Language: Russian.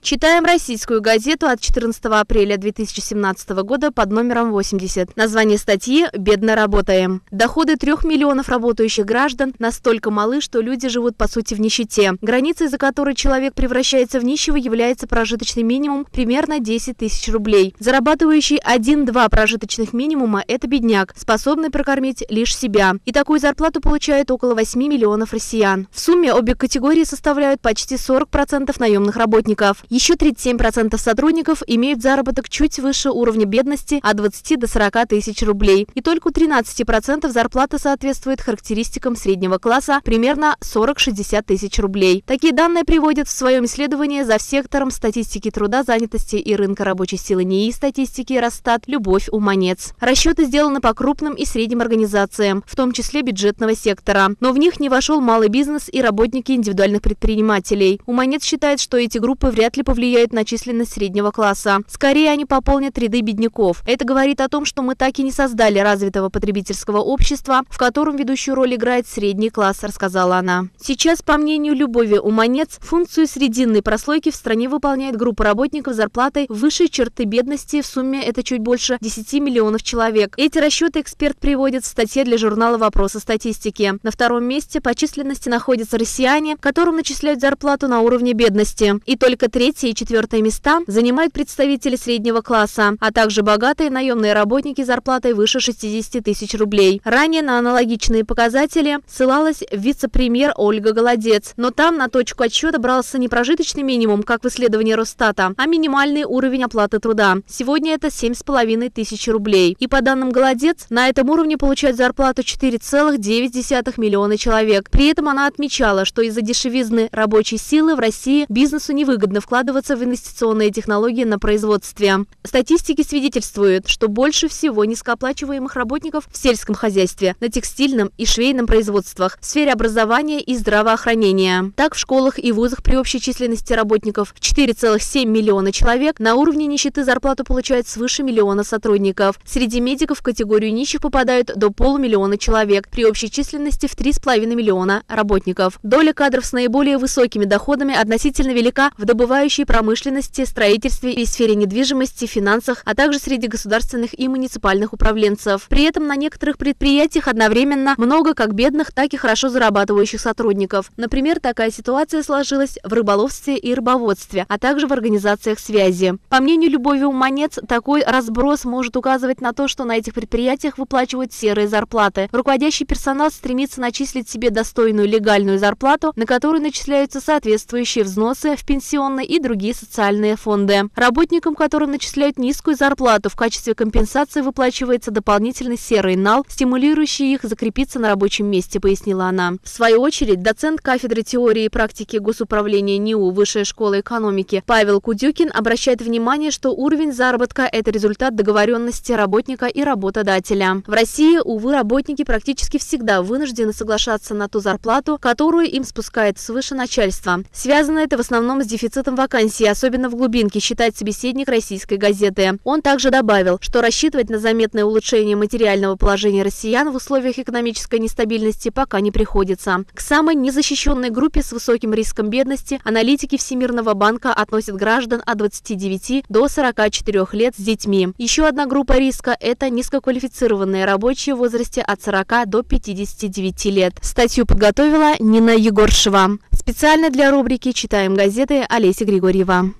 Читаем российскую газету от 14 апреля 2017 года под номером 80. Название статьи «Бедно работаем». Доходы 3 миллионов работающих граждан настолько малы, что люди живут по сути в нищете. Границей, за которой человек превращается в нищего, является прожиточный минимум примерно 10 тысяч рублей. Зарабатывающий 1-2 прожиточных минимума – это бедняк, способный прокормить лишь себя. И такую зарплату получают около 8 миллионов россиян. В сумме обе категории составляют почти 40% наемных работников. Еще 37% сотрудников имеют заработок чуть выше уровня бедности от 20 до 40 тысяч рублей. И только у 13% зарплата соответствует характеристикам среднего класса примерно 40-60 тысяч рублей. Такие данные приводят в своем исследовании за сектором статистики труда, занятости и рынка рабочей силы НИИ статистики Росстат Любовь Уманец. Расчеты сделаны по крупным и средним организациям, в том числе бюджетного сектора. Но в них не вошел малый бизнес и работники индивидуальных предпринимателей. Уманец считает, что эти группы вряд ли повлияют на численность среднего класса. Скорее, они пополнят ряды бедняков. Это говорит о том, что мы так и не создали развитого потребительского общества, в котором ведущую роль играет средний класс, рассказала она. Сейчас, по мнению Любови Уманец, функцию срединной прослойки в стране выполняет группа работников с зарплатой выше черты бедности. В сумме это чуть больше 10 миллионов человек. Эти расчеты эксперт приводит в статье для журнала «Вопросы статистики». На втором месте по численности находятся россияне, которым начисляют зарплату на уровне бедности. И только третье и четвертое места занимают представители среднего класса, а также богатые наемные работники с зарплатой выше 60 тысяч рублей. Ранее на аналогичные показатели ссылалась вице-премьер Ольга Голодец, но там на точку отсчета брался не прожиточный минимум, как в исследовании Росстата, а минимальный уровень оплаты труда. Сегодня это 7,5 тысяч рублей. И по данным Голодец, на этом уровне получают зарплату 4,9 миллиона человек. При этом она отмечала, что из-за дешевизны рабочей силы в России бизнесу невыгодно вкладываться в инвестиционные технологии на производстве. Статистики свидетельствуют, что больше всего низкооплачиваемых работников в сельском хозяйстве, на текстильном и швейном производствах, в сфере образования и здравоохранения. Так, в школах и вузах при общей численности работников 4,7 миллиона человек на уровне нищеты зарплату получают свыше миллиона сотрудников. Среди медиков в категорию нищих попадают до полумиллиона человек при общей численности в 3,5 миллиона работников. Доля кадров с наиболее высокими доходами относительно велика в добывающей промышленности, строительстве и сфере недвижимости, финансах, а также среди государственных и муниципальных управленцев. При этом на некоторых предприятиях одновременно много как бедных, так и хорошо зарабатывающих сотрудников. Например, такая ситуация сложилась в рыболовстве и рыбоводстве, а также в организациях связи. По мнению Любови Уманец, такой разброс может указывать на то, что на этих предприятиях выплачивают серые зарплаты. Руководящий персонал стремится начислить себе достойную легальную зарплату, на которую начисляются соответствующие взносы в пенсионный и другие социальные фонды. Работникам, которым начисляют низкую зарплату, в качестве компенсации выплачивается дополнительный серый нал, стимулирующий их закрепиться на рабочем месте, пояснила она. В свою очередь, доцент кафедры теории и практики госуправления НИУ Высшей школы экономики Павел Кудюкин обращает внимание, что уровень заработка – это результат договоренности работника и работодателя. В России, увы, работники практически всегда вынуждены соглашаться на ту зарплату, которую им спускает свыше начальство. Связано это в основном с дефицитом вакансий, особенно в глубинке, считает собеседник российской газеты. Он также добавил, что рассчитывать на заметное улучшение материального положения россиян в условиях экономической нестабильности пока не приходится. К самой незащищенной группе с высоким риском бедности аналитики Всемирного банка относят граждан от 29 до 44 лет с детьми. Еще одна группа риска – это низкоквалифицированные рабочие в возрасте от 40 до 59 лет. Статью подготовила Нина Егоршева. Специально для рубрики «Читаем газеты» Олеся Григорьева.